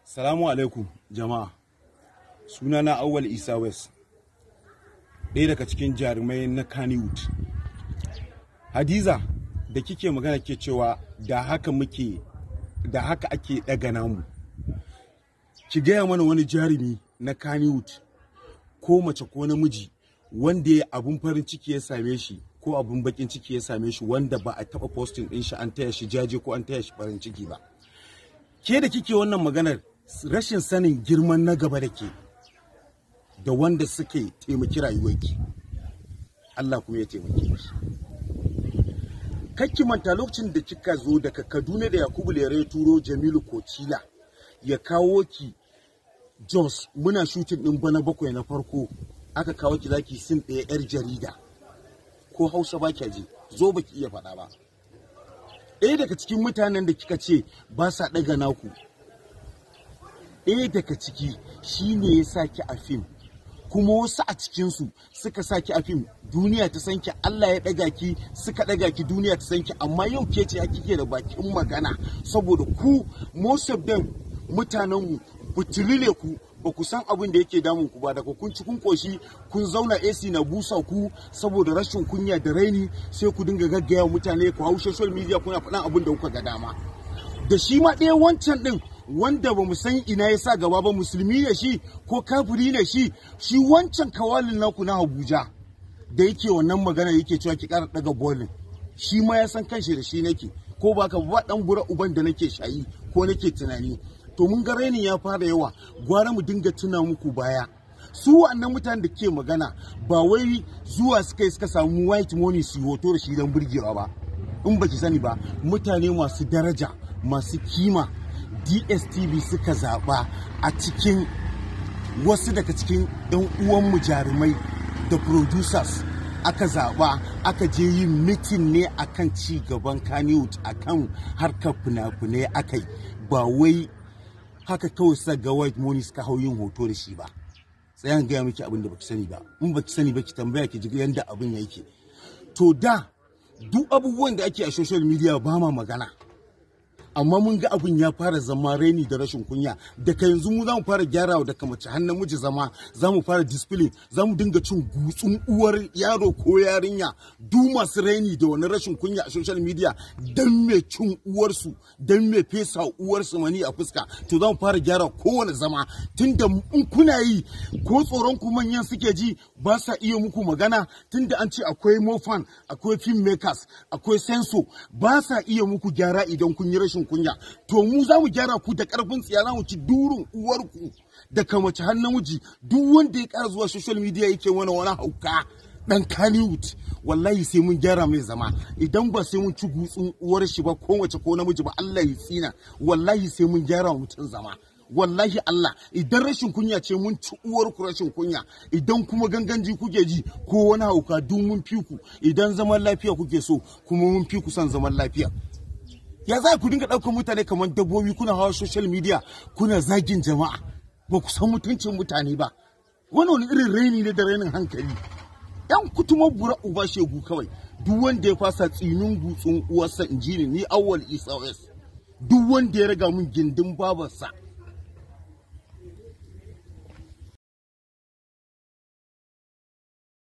Salamu alaikum jama'a, sunana Awwal Isa West, ɗaya daga cikin jarumai na Kannywood. Hadiza da kike magana ke cewa da haka ake ɗaga namu. Ki gaya mana wani jarumi na Kannywood ko mace ko namiji wanda ya abun farin ciki ya same shi ko abun bakin ciki ya same shi wanda ba a taɓa posting ɗin shi an taya shi jaje ko an taya shi farin ciki ba. Ke da kike wannan maganar rashin sanin girman na gaba da ke da wanda suke taimaki rayuwarki, Allah kuma ya taimake ki. Kakki manta lokacin da kika zo daga Kaduna da Yakubu Lere ya turo Jamilu Kocila ya kawo ki Jos, muna shooting din bana bakwai na farko, aka kawo ki zaki sin ɗaya yar jarida ko Hausa ba ki ji, zo baki iya faɗa ba. Ɗaya daga cikin mutanen da kika ce ba sa ɗaga naku, ɗaya daga ciki shine ya saki a fim, kuma wasu a cikinsu suka saki a fim, duniya ta san ki, Allah ya ɗaga ki, suka ɗaga ki, duniya ta san ki. Amma yau ke ce kike da bakin magana saboda ku most of them mutanenmu butuli ne ku, ba ku san abin da yake damun ku ba. Daga kun ci kun koshi kun zauna AC na busa ku saboda rashin kunya da raini, sai ku dinga gaggaya mutane ku hau social media kuna faɗan abin da kuka ga dama. Da shi ma ɗaya wancan ɗin wanda ba mu san ina ya sa gaba ba, musulmi ne shi ko kafiri ne shi wancan kawalin naku na Abuja da yake wannan magana yake cewa ki ƙara ɗaga bolin, shi ma ya san kanshi da shi nake, ko ba ka ba ɗan gura uban da nake shayi ko nake tunani. To mun ga rainin ya fara yawa, gwara mu dinga tuna muku baya. Su wannan mutanen da ke magana ba wai zuwa suka samu white money su hoto da shi don burgewa ba. In baki sani ba, mutane masu daraja masu kima DSTV suka zaɓa a cikin wasu daga cikin ɗan uwanmu jarumai da producers, aka zaɓa aka je yin mitin ne akan ci gaban Kannywood, akan harkar fina-finai akai, ba wai haka kawai sa ga white money suka hau yin hoto da shi ba. Tsayan gaya miki abin da baki sani ba, in baki sani ba ki tambaya ki ji yanda abin yake. To da duk abubuwan da ake a social media ba ma magana, amma mun ga abin ya fara zama raini da rashin kunya. Daga yanzu mu za mu fara gyarawa, daga mace har namiji zama, za mu fara discipline, za mu dinga cin gutsun uwar yaro ko yarinya, duk masu raini da wani rashin kunya a social media, dan me cin uwarsu, dan me fesa uwarsu mani a fuska. To za mu fara gyara kowane zama, tunda in kuna yi ko tsoron ku manyan suke ji ba sa iya muku magana, tunda an ce akwai mofan, akwai filmmakers, akwai senso, ba sa iya muku gyara idan kun yi rashin kunya. To mu za mu gyara ku da karfin tsiya, za mu ci durin uwarku daga mace har namiji. Duk wanda ya ƙara zuwa social media yake wani hauka dan Kannywood, wallahi sai mun gyara mai zama. Idan ba sai mun ci gutsun uwar shi ba, ko mace ko namiji ba, Allah ya tsina, wallahi sai mun gyara mutum zama. Wallahi Allah, idan rashin kunya ce mun ci uwar ku rashin kunya, idan kuma ganganji kuke ji ko wani hauka, duk mun fi ku. Idan zaman lafiya kuke so, kuma mun fi ku son zaman lafiya. Ya za ku dinga ɗaukar mutane kamar dabbobi, kuna hawa social media kuna zagin jama'a, ba ku san mutuncin mutane ba. Wani irin raini ne da rainin hankali. Yan kutumar bura uba shegu kawai. Duk wanda ya fasa tsinin gutsun uwarsa, inji ni Awwal Isa West. Duk wanda ya raga mun gindin babarsa